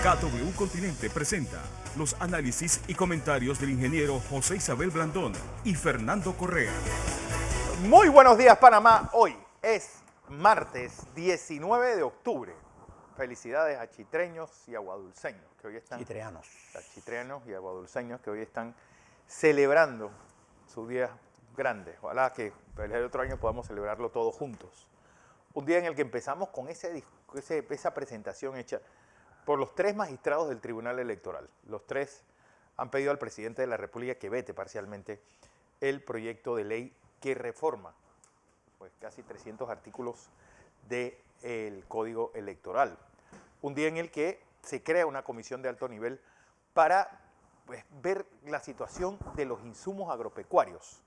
KW Continente presenta los análisis y comentarios del ingeniero José Isabel Blandón y Fernando Correa. Muy buenos días, Panamá. Hoy es martes 19 de octubre. Felicidades a chitreños y aguadulceños que hoy están... Chitreanos y aguadulceños que hoy están celebrando su día grande. Ojalá que el otro año podamos celebrarlo todos juntos. Un día en el que empezamos con esa presentación hecha por los tres magistrados del Tribunal Electoral. Los tres han pedido al presidente de la República que vete parcialmente el proyecto de ley que reforma pues, casi 300 artículos del Código Electoral. Un día en el que se crea una comisión de alto nivel para pues, ver la situación de los insumos agropecuarios.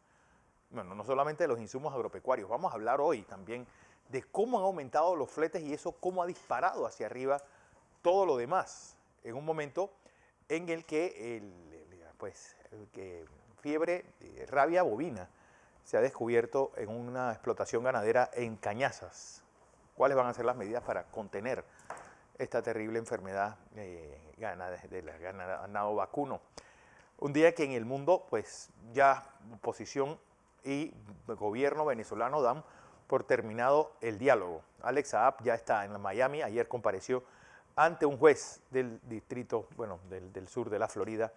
Bueno, no solamente de los insumos agropecuarios, vamos a hablar hoy también de cómo han aumentado los fletes y eso cómo ha disparado hacia arriba todo lo demás, en un momento en el que, rabia bovina se ha descubierto en una explotación ganadera en Cañazas. ¿Cuáles van a ser las medidas para contener esta terrible enfermedad del ganado vacuno? Un día que en el mundo, pues ya oposición y gobierno venezolano dan por terminado el diálogo. Alex Saab ya está en Miami, ayer compareció ante un juez del distrito, del sur de la Florida,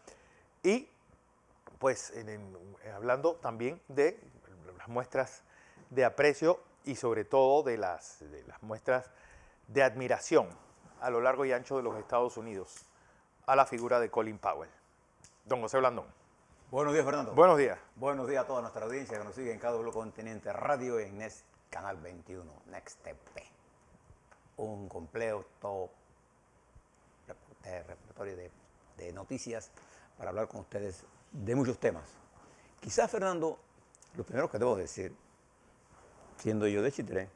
y pues hablando también de las muestras de aprecio y sobre todo de las muestras de admiración a lo largo y ancho de los Estados Unidos a la figura de Colin Powell. Don José Blandón. Buenos días, Fernando. Buenos días. Buenos días a toda nuestra audiencia que nos sigue en KW Continente Radio en Next Canal 21, Next TV. Un completo repertorio de noticias para hablar con ustedes de muchos temas. Quizás, Fernando, lo primero que debo decir, siendo yo de Chitré,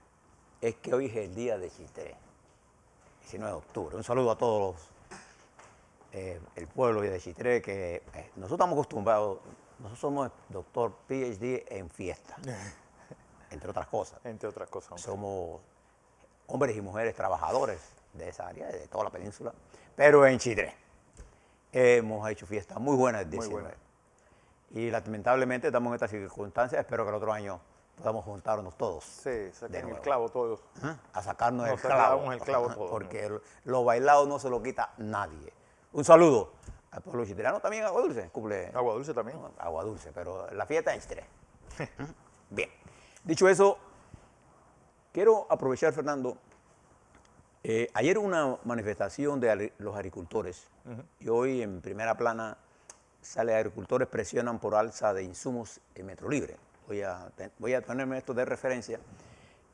es que hoy es el día de Chitré, 19 de octubre. Un saludo a todos el pueblo de Chitré, que nosotros estamos acostumbrados, nosotros somos doctor PhD en fiesta, entre otras cosas. Entre otras cosas. Hombre. Somos hombres y mujeres trabajadores de esa área, de toda la península, pero en Chitré hemos hecho fiestas muy buenas el 19. Muy buena. Y lamentablemente estamos en estas circunstancias, espero que el otro año podamos juntarnos todos. Sí, saquen el clavo todos. A sacarnos el clavo todos. Porque lo bailado no se lo quita nadie. Un saludo al pueblo chitreano, también Aguadulce. Aguadulce también. Aguadulce, pero la fiesta es Chitré. Bien. Dicho eso, quiero aprovechar, Fernando. Ayer hubo una manifestación de los agricultores y hoy en primera plana sale agricultores presionan por alza de insumos en Metro Libre. Voy a tenerme esto de referencia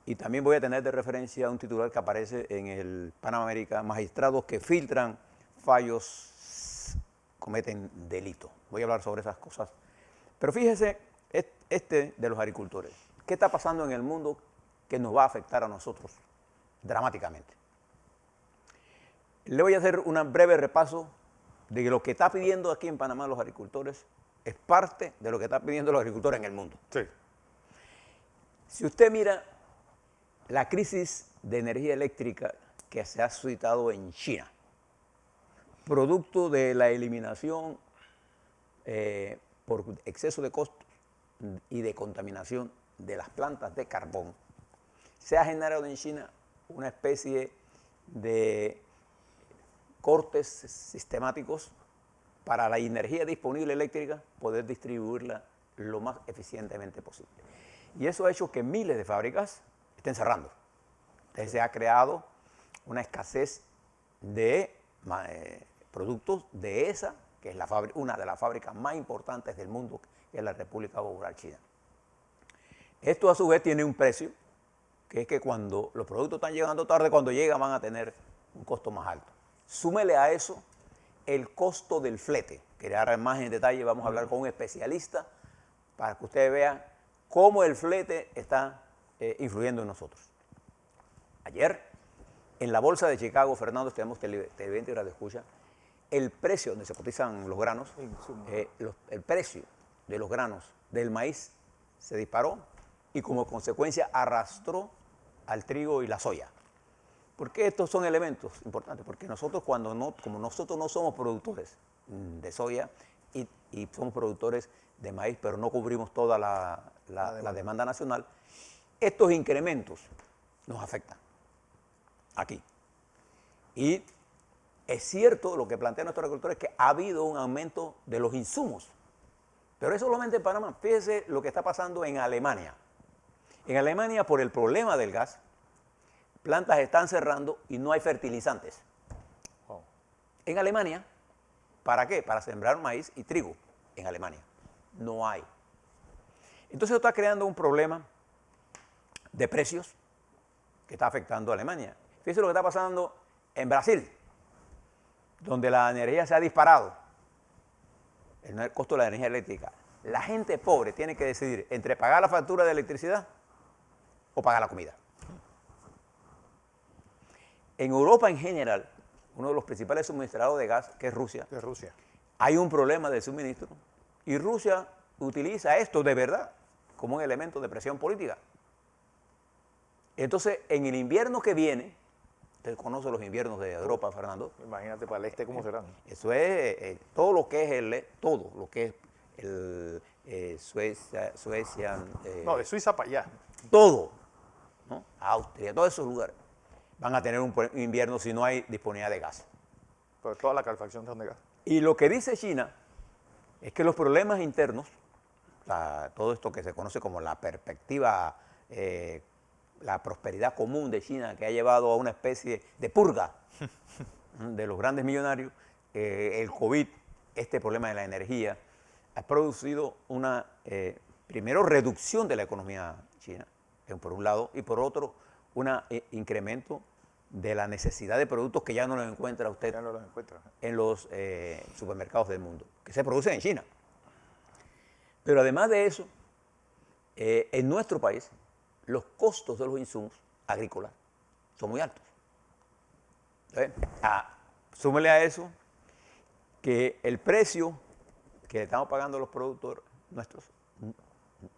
y también voy a tener de referencia un titular que aparece en el Panamá América, magistrados que filtran fallos cometen delito. Voy a hablar sobre esas cosas. Pero fíjese, de los agricultores, ¿qué está pasando en el mundo que nos va a afectar a nosotros dramáticamente? Le voy a hacer un breve repaso de que lo que está pidiendo aquí en Panamá los agricultores es parte de lo que están pidiendo los agricultores en el mundo. Sí. Si usted mira la crisis de energía eléctrica que se ha suscitado en China, producto de la eliminación por exceso de costos y de contaminación de las plantas de carbón, se ha generado en China una especie de cortes sistemáticos para la energía disponible eléctrica, poder distribuirla lo más eficientemente posible. Y eso ha hecho que miles de fábricas estén cerrando. Entonces se ha creado una escasez de productos de esa, que es una de las fábricas más importantes del mundo, que es la República Popular China. Esto a su vez tiene un precio, que es que cuando los productos están llegando tarde, cuando llegan van a tener un costo más alto. Súmele a eso el costo del flete, que ahora más en detalle vamos a hablar con un especialista para que ustedes vean cómo el flete está influyendo en nosotros. Ayer, en la bolsa de Chicago, Fernando, tenemos televidente y radioescucha, el precio donde se cotizan los granos, el precio de los granos del maíz se disparó y como consecuencia arrastró al trigo y la soya. ¿Por qué estos son elementos importantes? Porque nosotros como nosotros no somos productores de soya y somos productores de maíz, pero no cubrimos toda la demanda nacional, estos incrementos nos afectan aquí. Y es cierto lo que plantea nuestro agricultor, es que ha habido un aumento de los insumos, pero es solamente en Panamá. Fíjese lo que está pasando en Alemania. En Alemania, por el problema del gas, plantas están cerrando y no hay fertilizantes. Wow. En Alemania, ¿para qué? Para sembrar maíz y trigo. En Alemania no hay. Entonces está creando un problema de precios que está afectando a Alemania. Fíjense lo que está pasando en Brasil, donde la energía se ha disparado, el costo de la energía eléctrica. La gente pobre tiene que decidir entre pagar la factura de electricidad o pagar la comida. En Europa en general, uno de los principales suministradores de gas, que es Rusia, hay un problema de suministro y Rusia utiliza esto de verdad como un elemento de presión política. Entonces, en el invierno que viene, usted conoce los inviernos de Europa, Fernando. Imagínate para el este cómo serán. Eso es todo lo que es Suecia. No, de Suiza para allá. Todo, ¿no? Austria, todos esos lugares van a tener un invierno si no hay disponibilidad de gas. Pero toda la calefacción son de gas. Y lo que dice China es que los problemas internos, todo esto que se conoce como la perspectiva, la prosperidad común de China, que ha llevado a una especie de purga de los grandes millonarios, el COVID, este problema de la energía, ha producido una, primero, reducción de la economía china, por un lado, y por otro, un incremento de la necesidad de productos que ya no los encuentra usted en los supermercados del mundo, que se producen en China. Pero además de eso, en nuestro país, los costos de los insumos agrícolas son muy altos. Súmele a eso que el precio que le estamos pagando a los productores nuestros,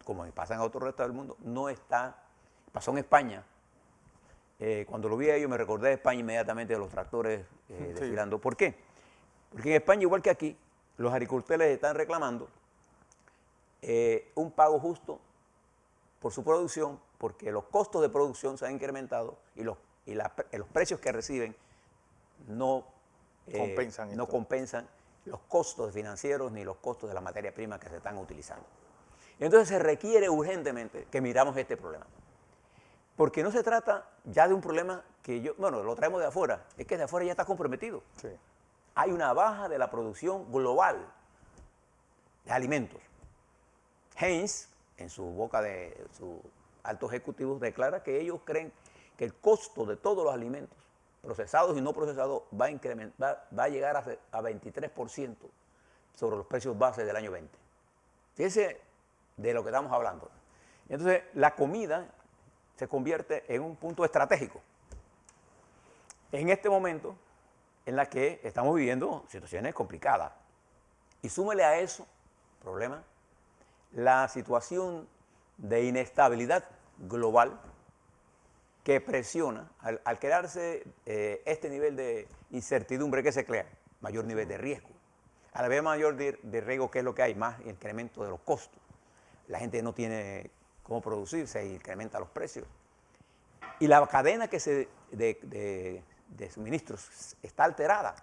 como pasa en otros restos del mundo, no está. Pasó en España. Cuando lo vi a ellos me recordé de España inmediatamente, de los tractores desfilando. ¿Por qué? Porque en España, igual que aquí, los agricultores están reclamando un pago justo por su producción, porque los costos de producción se han incrementado y los precios que reciben no compensan los costos financieros ni los costos de la materia prima que se están utilizando. Entonces se requiere urgentemente que miramos este problema. Porque no se trata ya de un problema que lo traemos de afuera, es que de afuera ya está comprometido. Sí. Hay una baja de la producción global de alimentos. Heinz, en su boca de sus altos ejecutivos, declara que ellos creen que el costo de todos los alimentos, procesados y no procesados, va a llegar a 23% sobre los precios base del año 20. Fíjense de lo que estamos hablando. Entonces, la comida se convierte en un punto estratégico en este momento en la que estamos viviendo situaciones complicadas. Y súmele a eso, problema, la situación de inestabilidad global que presiona, al crearse este nivel de incertidumbre que se crea, mayor nivel de riesgo. A la vez mayor de riesgo, ¿qué es lo que hay? Más incremento de los costos. La gente no tiene cómo producirse y incrementa los precios. Y la cadena de suministros está alterada.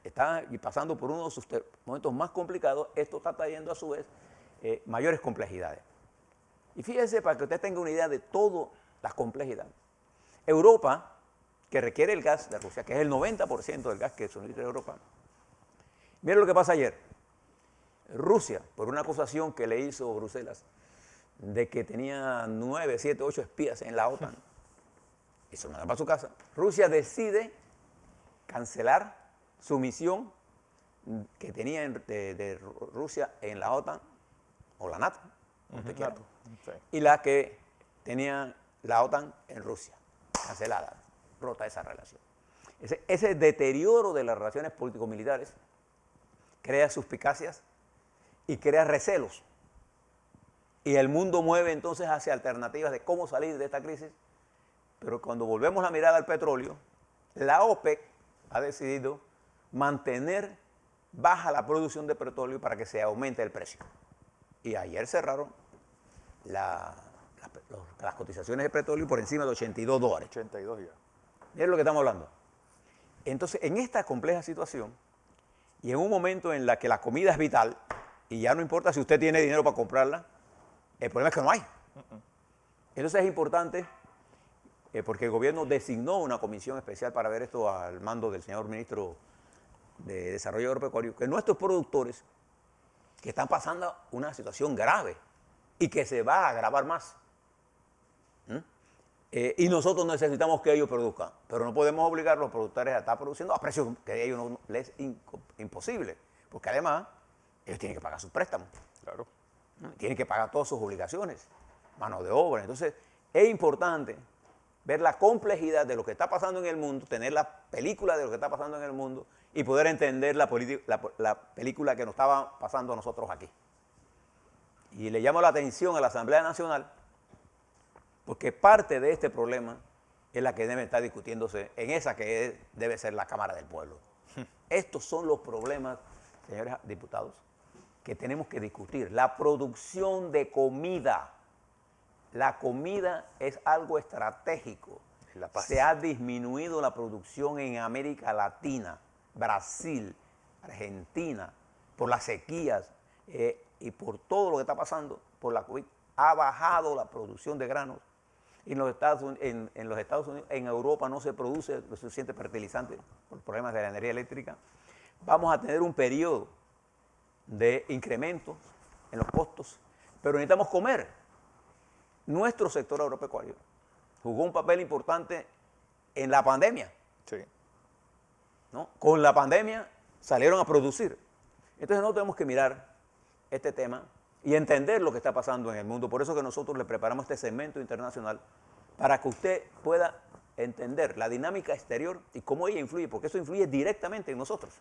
Está pasando por uno de sus momentos más complicados. Esto está trayendo a su vez mayores complejidades. Y fíjese, para que usted tenga una idea de todas las complejidades. Europa, que requiere el gas de Rusia, que es el 90% del gas que suministra Europa. Miren lo que pasa ayer. Rusia, por una acusación que le hizo Bruselas de que tenía 9, 7, 8 espías en la OTAN, y se mandaron para su casa, Rusia decide cancelar su misión que tenía de Rusia en la OTAN, o la NATO, como usted quiera, y la que tenía la OTAN en Rusia, cancelada, rota esa relación. Ese deterioro de las relaciones político-militares crea suspicacias y crea recelos. Y el mundo mueve entonces hacia alternativas de cómo salir de esta crisis Pero cuando volvemos la mirada al petróleo, la OPEC ha decidido mantener baja la producción de petróleo para que se aumente el precio. Y ayer cerraron las cotizaciones de petróleo por encima de $82. 82 ya. Miren lo que estamos hablando. Entonces, en esta compleja situación, y en un momento en la que la comida es vital, y ya no importa si usted tiene dinero para comprarla, el problema es que no hay. Entonces es importante, porque el gobierno designó una comisión especial para ver esto al mando del señor ministro de Desarrollo Agropecuario, que nuestros productores que están pasando una situación grave y que se va a agravar más. Y nosotros necesitamos que ellos produzcan, pero no podemos obligar a los productores a estar produciendo a precios que a ellos no les es imposible, porque además ellos tienen que pagar sus préstamos. Claro. Tienen que pagar todas sus obligaciones, mano de obra. Entonces, es importante ver la complejidad de lo que está pasando en el mundo, tener la película de lo que está pasando en el mundo y poder entender la película que nos estaba pasando a nosotros aquí. Y le llamo la atención a la Asamblea Nacional, porque parte de este problema es la que debe estar discutiéndose en esa que debe ser la Cámara del Pueblo. Estos son los problemas, señores diputados, que tenemos que discutir. La producción de comida. La comida es algo estratégico. La paz. Se ha disminuido la producción en América Latina, Brasil, Argentina, por las sequías y por todo lo que está pasando por la COVID. Ha bajado la producción de granos. En los Estados Unidos, en Europa no se produce lo suficiente fertilizante por problemas de la energía eléctrica. Vamos a tener un periodo de incrementos en los costos, pero necesitamos comer. Nuestro sector agropecuario jugó un papel importante en la pandemia. Sí. ¿No? Con la pandemia salieron a producir. Entonces no tenemos que mirar este tema y entender lo que está pasando en el mundo. Por eso que nosotros le preparamos este segmento internacional para que usted pueda entender la dinámica exterior y cómo ella influye, porque eso influye directamente en nosotros.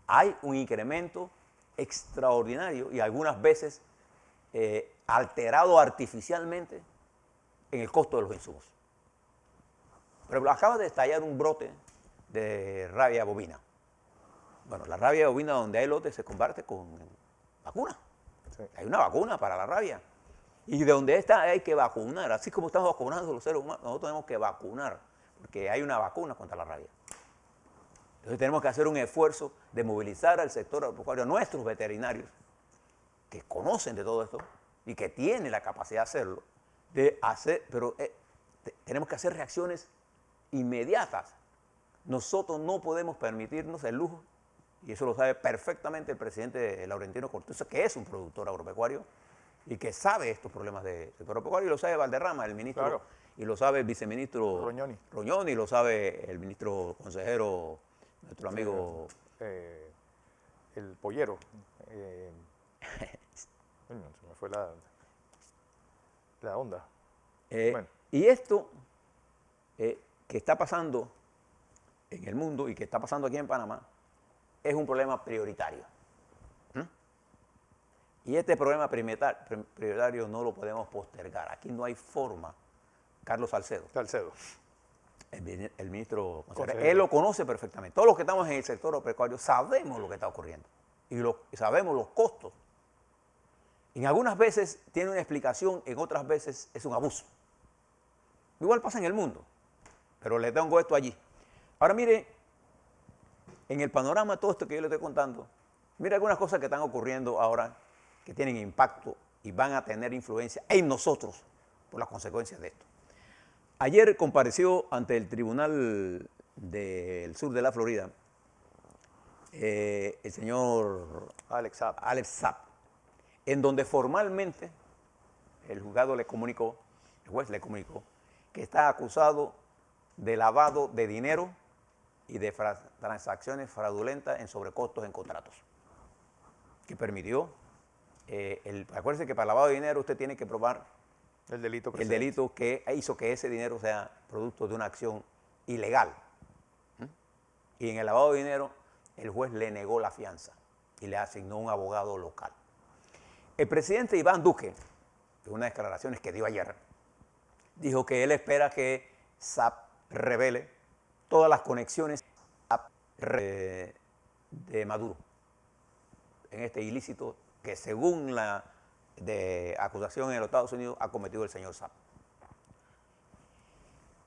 Hay un incremento extraordinario y algunas veces alterado artificialmente en el costo de los insumos. Por ejemplo, acaba de estallar un brote de rabia bovina. Bueno, la rabia bovina donde hay lotes se combate con vacuna. Sí. Hay una vacuna para la rabia. Y de donde está hay que vacunar. Así como estamos vacunando los seres humanos, nosotros tenemos que vacunar, porque hay una vacuna contra la rabia. Entonces tenemos que hacer un esfuerzo de movilizar al sector agropecuario, a nuestros veterinarios, que conocen de todo esto y que tienen la capacidad de hacerlo, pero tenemos que hacer reacciones inmediatas. Nosotros no podemos permitirnos el lujo, y eso lo sabe perfectamente el presidente Laurentino Cortizo, que es un productor agropecuario y que sabe estos problemas del sector agropecuario, y lo sabe Valderrama, el ministro, claro, y lo sabe el viceministro Roñoni, y lo sabe el ministro consejero, nuestro amigo... el pollero. Se me fue la onda. Bueno. Y esto que está pasando en el mundo y que está pasando aquí en Panamá es un problema prioritario. Y este problema prioritario no lo podemos postergar. Aquí no hay forma. Carlos Salcedo. El ministro consejero, él lo conoce perfectamente. Todos los que estamos en el sector agropecuario sabemos lo que está ocurriendo y sabemos los costos. En algunas veces tiene una explicación, en otras veces es un abuso. Igual pasa en el mundo, pero le tengo esto allí. Ahora mire, en el panorama de todo esto que yo le estoy contando, mire algunas cosas que están ocurriendo ahora que tienen impacto y van a tener influencia en nosotros por las consecuencias de esto. Ayer compareció ante el Tribunal del Sur de la Florida el señor Alex Saab, en donde formalmente el juez le comunicó que está acusado de lavado de dinero y de transacciones fraudulentas en sobrecostos en contratos, que permitió, acuérdense que para lavado de dinero usted tiene que probar el delito que hizo que ese dinero sea producto de una acción ilegal. Y en el lavado de dinero el juez le negó la fianza y le asignó un abogado local. El presidente Iván Duque, en unas declaraciones que dio ayer, dijo que él espera que SAP revele todas las conexiones de Maduro en este ilícito que según la acusación en los Estados Unidos ha cometido el señor SAP.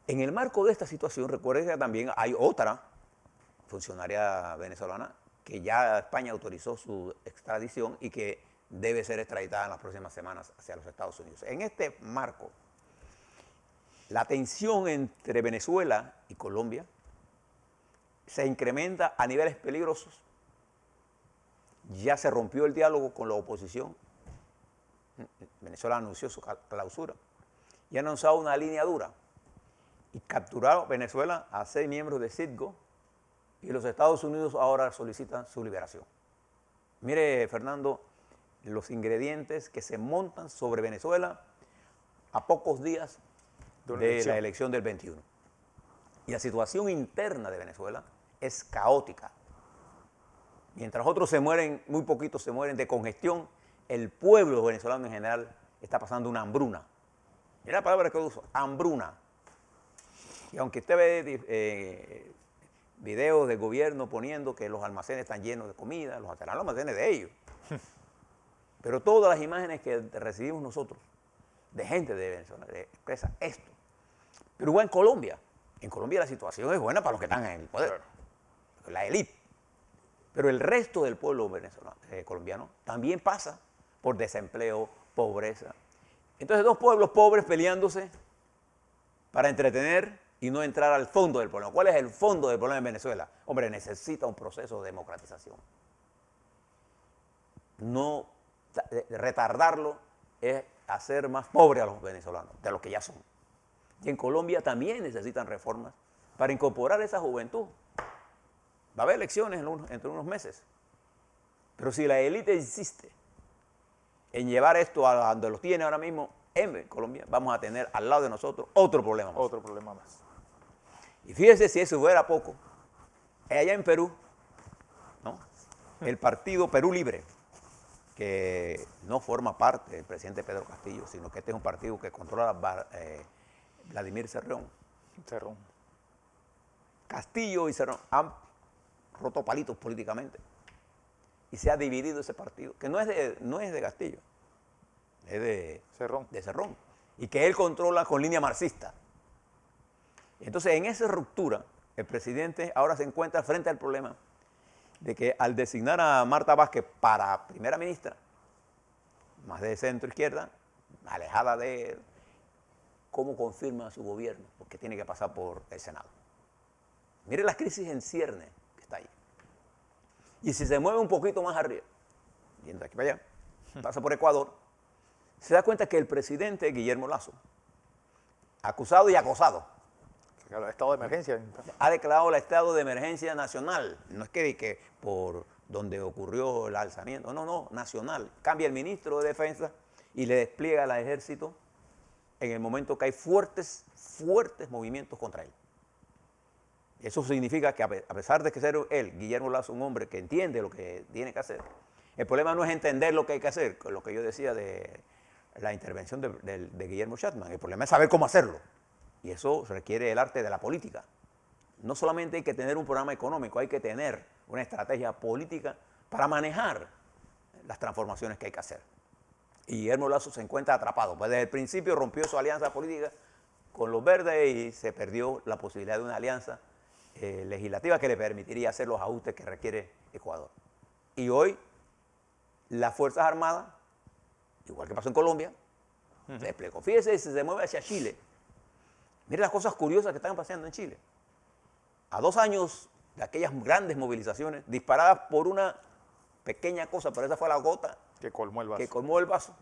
En el marco de esta situación, recuerden que también hay otra funcionaria venezolana que ya España autorizó su extradición y que debe ser extraditada en las próximas semanas hacia los Estados Unidos. En este marco, la tensión entre Venezuela y Colombia se incrementa a niveles peligrosos. Ya se rompió el diálogo con la oposición. Venezuela anunció su clausura y ha anunciado una línea dura y capturado Venezuela a 6 miembros de Citgo y los Estados Unidos ahora solicitan su liberación. Mire, Fernando, los ingredientes que se montan sobre Venezuela a pocos días de la elección del 21. Y la situación interna de Venezuela es caótica. Mientras otros se mueren, muy poquitos se mueren de congestión, el pueblo venezolano en general está pasando una hambruna. Mira la palabra que uso, hambruna. Y aunque usted ve videos del gobierno poniendo que los almacenes están llenos de comida, los almacenes de ellos. Pero todas las imágenes que recibimos nosotros de gente de Venezuela expresa esto. Pero igual en Colombia la situación es buena para los que están en el poder, claro, la élite. Pero el resto del pueblo venezolano, colombiano también pasa por desempleo, pobreza. Entonces, dos pueblos pobres peleándose para entretener y no entrar al fondo del problema. ¿Cuál es el fondo del problema en Venezuela? Hombre, necesita un proceso de democratización. No retardarlo es hacer más pobres a los venezolanos, de los que ya son. Y en Colombia también necesitan reformas para incorporar esa juventud. Va a haber elecciones entre unos meses. Pero si la élite insiste en llevar esto a donde lo tiene ahora mismo en Colombia, vamos a tener al lado de nosotros otro problema más. Otro problema más. Y fíjese si eso fuera poco. Allá en Perú, ¿no? El partido Perú Libre, que no forma parte del presidente Pedro Castillo, sino que este es un partido que controla Vladimir Cerrón. Castillo y Cerrón han roto palitos políticamente y se ha dividido ese partido, que no es de Castillo, es de Cerrón, y que él controla con línea marxista. Entonces, en esa ruptura, el presidente ahora se encuentra frente al problema de que al designar a Marta Vázquez para primera ministra, más de centro izquierda, alejada de él, ¿cómo confirma su gobierno? Porque tiene que pasar por el Senado. Mire la crisis en cierne que está ahí. Y si se mueve un poquito más arriba, yendo de aquí para allá, pasa por Ecuador, se da cuenta que el presidente Guillermo Lasso, acusado y acosado, el estado de emergencia, ha declarado el estado de emergencia nacional. No es que por donde ocurrió el alzamiento, no, nacional. Cambia el ministro de Defensa y le despliega al ejército en el momento que hay fuertes movimientos contra él. Eso significa que a pesar de que ser él, Guillermo Lasso, un hombre que entiende lo que tiene que hacer, el problema no es entender lo que hay que hacer, lo que yo decía de la intervención de Guillermo Schachtman, el problema es saber cómo hacerlo. Y eso requiere el arte de la política. No solamente hay que tener un programa económico, hay que tener una estrategia política para manejar las transformaciones que hay que hacer. Y Guillermo Lasso se encuentra atrapado, pues desde el principio rompió su alianza política con los verdes y se perdió la posibilidad de una alianza legislativa que le permitiría hacer los ajustes que requiere Ecuador. Y hoy las Fuerzas Armadas, igual que pasó en Colombia, se desplegó. Fíjese, si se mueve hacia Chile, mire las cosas curiosas que están pasando en Chile. A 2 años de aquellas grandes movilizaciones, disparadas por una pequeña cosa, pero esa fue la gota que colmó el vaso.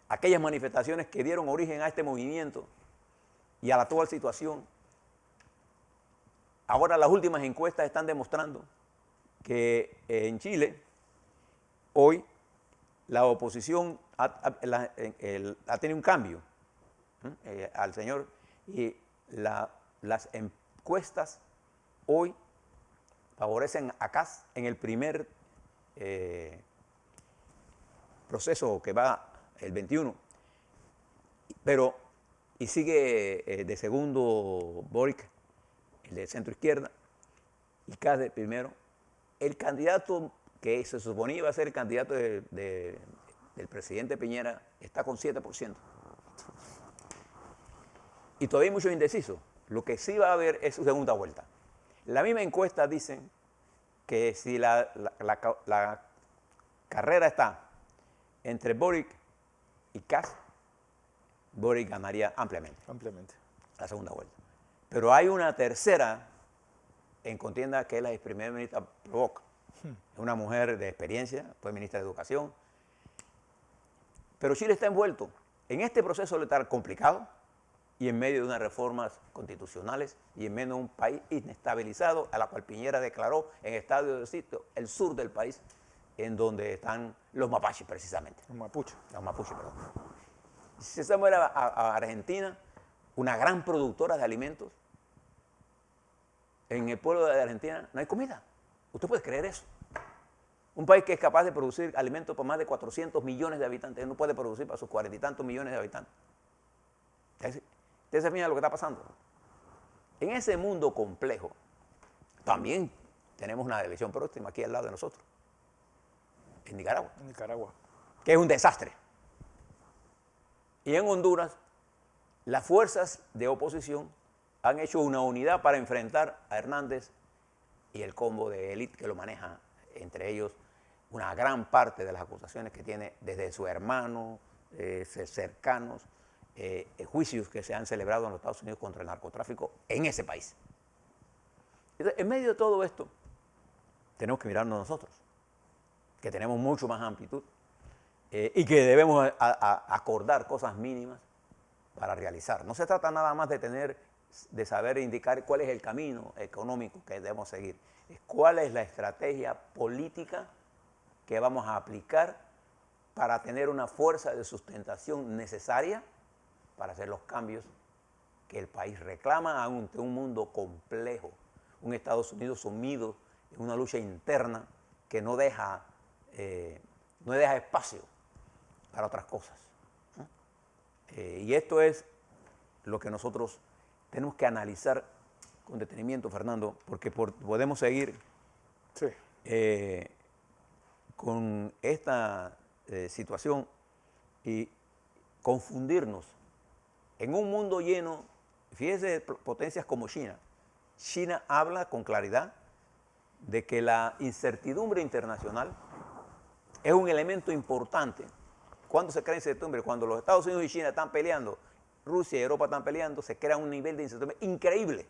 Aquellas manifestaciones que dieron origen a este movimiento y a la actual situación. Ahora las últimas encuestas están demostrando que en Chile, hoy, la oposición ha tenido un cambio al señor y las encuestas hoy favorecen a Kast en el primer proceso que va el 21. Pero y sigue de segundo Boric, el de centro izquierda, y Kast de primero. El candidato que se suponía iba a ser el candidato del presidente Piñera está con 7%. Y todavía hay muchos indecisos. Lo que sí va a haber es su segunda vuelta. La misma encuesta dicen que si la carrera está entre Boric y Kast, Boric ganaría ampliamente. Ampliamente. La segunda vuelta. Pero hay una tercera en contienda que es la ex primera ministra Provoca. Es una mujer de experiencia, fue ministra de Educación. Pero Chile está envuelto en este proceso electoral complicado y en medio de unas reformas constitucionales y en medio de un país inestabilizado a la cual Piñera declaró en estado de sitio el sur del país, en donde están los mapaches precisamente. Los mapuches. Los mapuches, perdón. Si se muere a Argentina, una gran productora de alimentos, en el pueblo de Argentina no hay comida. ¿Usted puede creer eso? Un país que es capaz de producir alimentos para más de 400 millones de habitantes, no puede producir para sus 40 y tantos millones de habitantes. ¿Usted se fija lo que está pasando? En ese mundo complejo, también tenemos una elección próxima aquí al lado de nosotros, en Nicaragua. En Nicaragua. Que es un desastre. Y en Honduras, las fuerzas de oposición han hecho una unidad para enfrentar a Hernández y el combo de élite que lo maneja, entre ellos una gran parte de las acusaciones que tiene desde su hermano, cercanos, juicios que se han celebrado en los Estados Unidos contra el narcotráfico en ese país. Entonces, en medio de todo esto, tenemos que mirarnos nosotros, que tenemos mucho más amplitud y que debemos acordar cosas mínimas para realizar. No se trata nada más de saber indicar cuál es el camino económico que debemos seguir, es cuál es la estrategia política que vamos a aplicar para tener una fuerza de sustentación necesaria para hacer los cambios que el país reclama ante un mundo complejo, un Estados Unidos sumido en una lucha interna que no deja espacio para otras cosas. Y esto es lo que nosotros tenemos que analizar con detenimiento, Fernando, porque podemos seguir con esta situación y confundirnos en un mundo lleno, fíjese, de potencias como China. China habla con claridad de que la incertidumbre internacional es un elemento importante. ¿Cuándo se crea incertidumbre? Cuando los Estados Unidos y China están peleando, Rusia y Europa están peleando, se crea un nivel de incertidumbre increíble.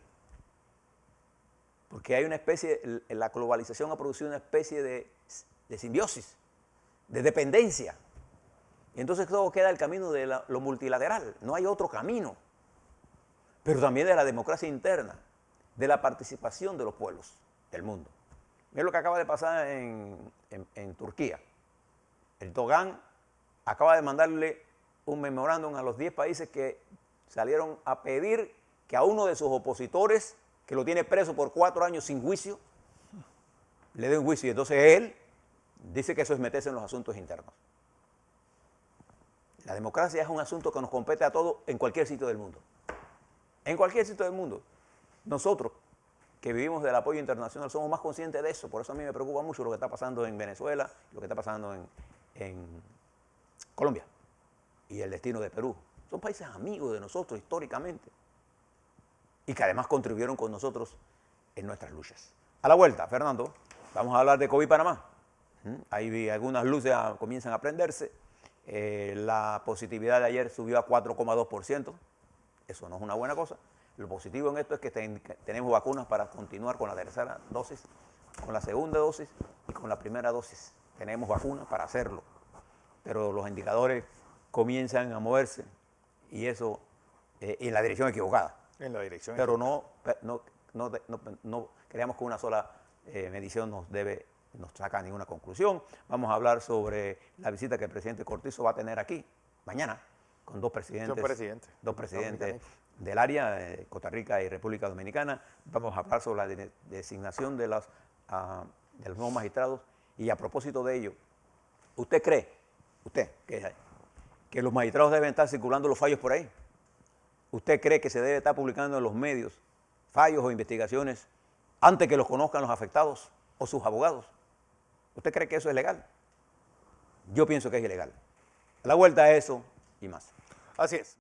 Porque hay una especie, la globalización ha producido una especie de simbiosis, de dependencia. Y entonces todo queda el camino de lo multilateral, no hay otro camino. Pero también de la democracia interna, de la participación de los pueblos del mundo. Mira lo que acaba de pasar en Turquía. Erdogan acaba de mandarle un memorándum a los 10 países que salieron a pedir que a uno de sus opositores, que lo tiene preso por 4 años sin juicio, le den juicio. Y entonces él dice que eso es meterse en los asuntos internos. La democracia es un asunto que nos compete a todos en cualquier sitio del mundo. En cualquier sitio del mundo. Nosotros, que vivimos del apoyo internacional, somos más conscientes de eso. Por eso a mí me preocupa mucho lo que está pasando en Venezuela, lo que está pasando en Colombia y el destino de Perú. Son países amigos de nosotros históricamente y que además contribuyeron con nosotros en nuestras luchas. A la vuelta, Fernando, vamos a hablar de COVID Panamá. Ahí algunas luces comienzan a prenderse. La positividad de ayer subió a 4,2%. Eso no es una buena cosa. Lo positivo en esto es que tenemos vacunas para continuar con la tercera dosis, con la segunda dosis y con la primera dosis. Tenemos vacunas para hacerlo. Pero los indicadores comienzan a moverse y eso en la dirección equivocada. En la dirección Pero no creamos que una sola medición nos saca ninguna conclusión. Vamos a hablar sobre la visita que el presidente Cortizo va a tener aquí mañana con dos presidentes del área, Costa Rica y República Dominicana. Vamos a hablar sobre la designación de los nuevos magistrados y a propósito de ello, ¿usted cree que los magistrados deben estar circulando los fallos por ahí? ¿usted cree que se debe estar publicando en los medios fallos o investigaciones antes que los conozcan los afectados o sus abogados? ¿Usted cree que eso es legal? Yo pienso que es ilegal. A la vuelta a eso y más. Así es.